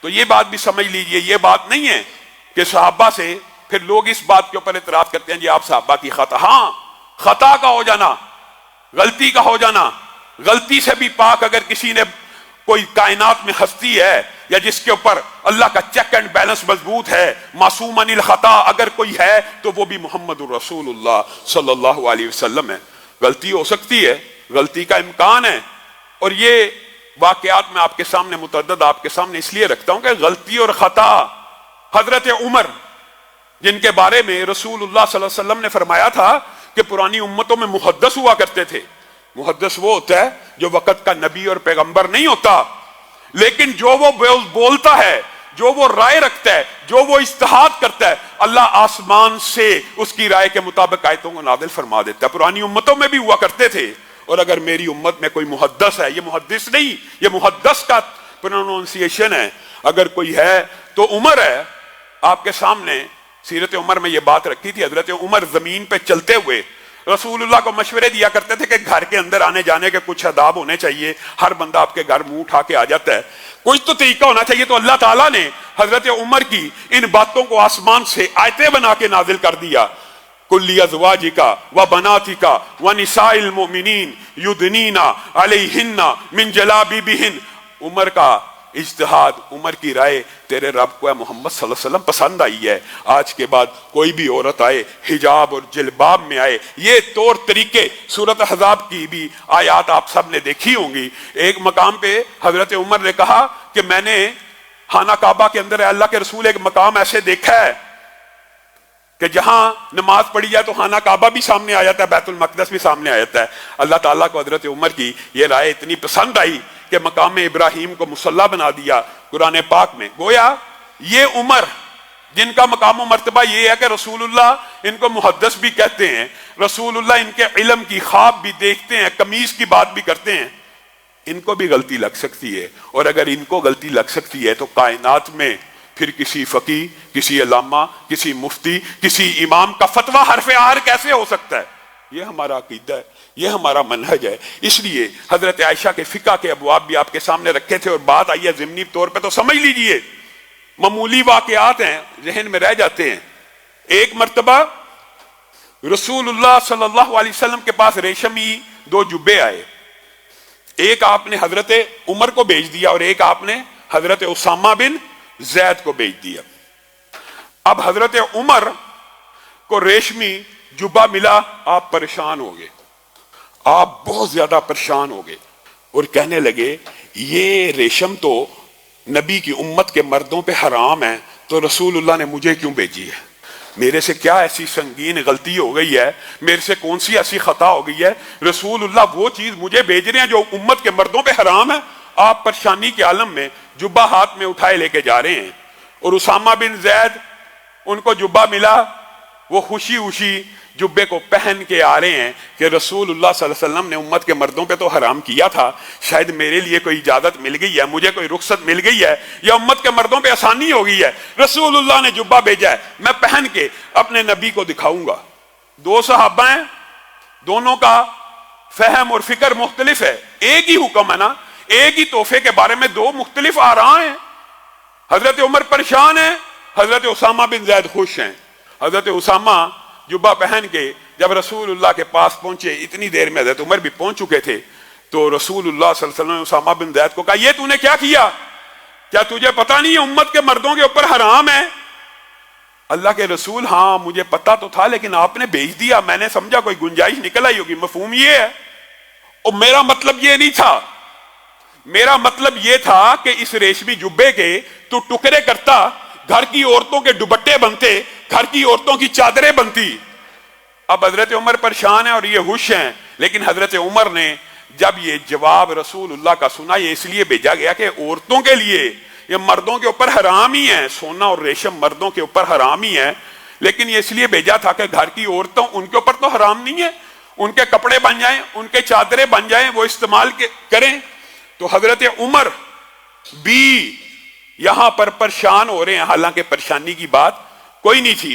تو یہ بات بھی سمجھ لیجئے، یہ بات نہیں ہے کہ صحابہ سے پھر لوگ اس بات کے اوپر اعتراض کرتے ہیں جی آپ صحابہ کی خطا، ہاں خطا کا ہو جانا، غلطی کا ہو جانا، غلطی سے بھی پاک اگر کسی نے کوئی کائنات میں ہستی ہے یا جس کے اوپر اللہ کا چیک اینڈ بیلنس مضبوط ہے، معصوم عن الخطا اگر کوئی ہے تو وہ بھی محمد الرسول اللہ صلی اللہ علیہ وسلم ہے۔ غلطی ہو سکتی ہے، غلطی کا امکان ہے، اور یہ واقعات میں آپ کے سامنے متعدد آپ کے سامنے اس لیے رکھتا ہوں کہ غلطی اور خطا، حضرت عمر جن کے بارے میں رسول اللہ صلی اللہ علیہ وسلم نے فرمایا تھا کہ پرانی امتوں میں محدث ہوا کرتے تھے۔ محدث وہ ہوتا ہے جو وقت کا نبی اور پیغمبر نہیں ہوتا، لیکن جو وہ بولتا ہے، جو وہ رائے رکھتا ہے، جو وہ اجتہاد کرتا ہے، اللہ آسمان سے اس کی رائے کے مطابق آیتوں کو نازل فرما دیتا ہے۔ پرانی امتوں میں بھی ہوا کرتے تھے، اور اگر میری امت میں کوئی محدث ہے، یہ محدث نہیں، یہ محدث کا پروننسیشن ہے، اگر کوئی ہے تو عمر ہے۔ آپ کے سامنے سیرت عمر میں یہ بات رکھی تھی، حضرت عمر زمین پہ چلتے ہوئے رسول اللہ کو مشورے دیا کرتے تھے کہ گھر کے اندر آنے جانے کے کچھ آداب ہونے چاہیے، ہر بندہ آپ کے گھر منہ اٹھا کے آ جاتا ہے، کچھ تو طریقہ ہونا چاہیے۔ تو اللہ تعالیٰ نے حضرت عمر کی ان باتوں کو آسمان سے آیتیں بنا کے نازل کر دیا، کل ازواجک و بناتک و نساء المؤمنین یدنین علیہن من جلابیبہن۔ عمر کا اجتہاد، عمر کی رائے تیرے رب کو ہے محمد صلی اللہ علیہ وسلم پسند آئی ہے، آج کے بعد کوئی بھی عورت آئے حجاب اور جلباب میں آئے۔ یہ طور طریقے سورۃ احزاب کی بھی آیات آپ سب نے دیکھی ہوں گی۔ ایک مقام پہ حضرت عمر نے کہا کہ میں نے خانہ کعبہ کے اندر اللہ کے رسول ایک مقام ایسے دیکھا ہے کہ جہاں نماز پڑھی جائے تو خانہ کعبہ بھی سامنے آ جاتا ہے، بیت المقدس بھی سامنے آ جاتا ہے۔ اللہ تعالیٰ کو حضرت عمر کی یہ رائے اتنی پسند آئی کہ مقام ابراہیم کو مصلی بنا دیا قرآن پاک میں۔ گویا یہ عمر جن کا مقام و مرتبہ یہ ہے کہ رسول اللہ ان کو محدث بھی کہتے ہیں، رسول اللہ ان کے علم کی خواب بھی دیکھتے ہیں، قمیص کی بات بھی کرتے ہیں، ان کو بھی غلطی لگ سکتی ہے۔ اور اگر ان کو غلطی لگ سکتی ہے تو کائنات میں پھر کسی فقی، کسی علامہ، کسی مفتی، کسی امام کا فتویٰ حرف آر کیسے ہو سکتا ہے؟ یہ ہمارا عقیدہ ہے، یہ ہمارا منہج ہے۔ اس لیے حضرت عائشہ کے فقہ کے ابواب بھی آپ کے سامنے رکھے تھے، اور بات آئی ہے ضمنی طور پہ تو سمجھ لیجئے، معمولی واقعات ہیں ذہن میں رہ جاتے ہیں۔ ایک مرتبہ رسول اللہ صلی اللہ علیہ وسلم کے پاس ریشمی 2 جبے آئے، ایک آپ نے حضرت عمر کو بھیج دیا اور ایک آپ نے حضرت اسامہ بن زید کو بھیج دیا۔ اب حضرت عمر کو ریشمی جبہ ملا، آپ پریشان ہو گئے، آپ بہت زیادہ پریشان ہو گئے، اور کہنے لگے یہ ریشم تو نبی کی امت کے مردوں پہ حرام ہے، تو رسول اللہ نے مجھے کیوں بھیجی ہے؟ میرے سے کیا ایسی سنگین غلطی ہو گئی ہے؟ میرے سے کون سی ایسی خطا ہو گئی ہے؟ رسول اللہ وہ چیز مجھے بھیج رہے ہیں جو امت کے مردوں پہ حرام ہے۔ آپ پریشانی کے عالم میں جبہ ہاتھ میں اٹھائے لے کے جا رہے ہیں، اور اسامہ بن زید ان کو جبہ ملا، وہ خوشی خوشی جبے کو پہن کے آ رہے ہیں کہ رسول اللہ صلی اللہ علیہ وسلم نے امت کے مردوں پہ تو حرام کیا تھا، شاید میرے لیے کوئی اجازت مل گئی ہے، مجھے کوئی رخصت مل گئی ہے، یا امت کے مردوں پہ آسانی ہو گئی ہے، رسول اللہ نے جبہ بھیجا ہے، میں پہن کے اپنے نبی کو دکھاؤں گا۔ 2 صحابہ ہیں، دونوں کا فہم اور فکر مختلف ہے، ایک ہی حکم ہے نا، ایک ہی تحفے کے بارے میں 2 مختلف آراء ہیں۔ حضرت عمر پریشان ہیں، حضرت اسامہ بن زید خوش ہیں۔ حضرت اسامہ جبہ پہن کے جب رسول اللہ کے پاس پہنچے، اتنی دیر میں حضرت عمر بھی پہنچ چکے تھے، تو رسول اللہ صلی اللہ علیہ وسلم نے اسامہ بن زید کو کہا یہ تو نے کیا کیا؟ کیا تجھے پتہ نہیں ہے امت کے مردوں کے اوپر حرام ہے؟ اللہ کے رسول ہاں مجھے پتہ تو تھا، لیکن آپ نے بھیج دیا، میں نے سمجھا کوئی گنجائش نکل آئی ہوگی، مفہوم یہ ہے۔ اور میرا مطلب یہ نہیں تھا، میرا مطلب یہ تھا کہ اس ریشمی جبے کے تو ٹکڑے کرتا، گھر کی عورتوں کے دوپٹے بنتے، گھر کی عورتوں کی چادریں بنتی۔ اب حضرت عمر پریشان ہیں اور یہ خوش ہیں، لیکن حضرت عمر نے جب یہ جواب رسول اللہ کا سنا، یہ اس لیے بھیجا گیا کہ عورتوں کے لیے یہ مردوں کے اوپر حرام ہی ہے، سونا اور ریشم مردوں کے اوپر حرام ہی ہے، لیکن یہ اس لیے بھیجا تھا کہ گھر کی عورتوں ان کے اوپر تو حرام نہیں ہے، ان کے کپڑے بن جائیں، ان کے چادریں بن جائیں، وہ استعمال کریں۔ تو حضرت عمر بھی یہاں پر پریشان ہو رہے ہیں، حالانکہ پریشانی کی بات کوئی نہیں تھی۔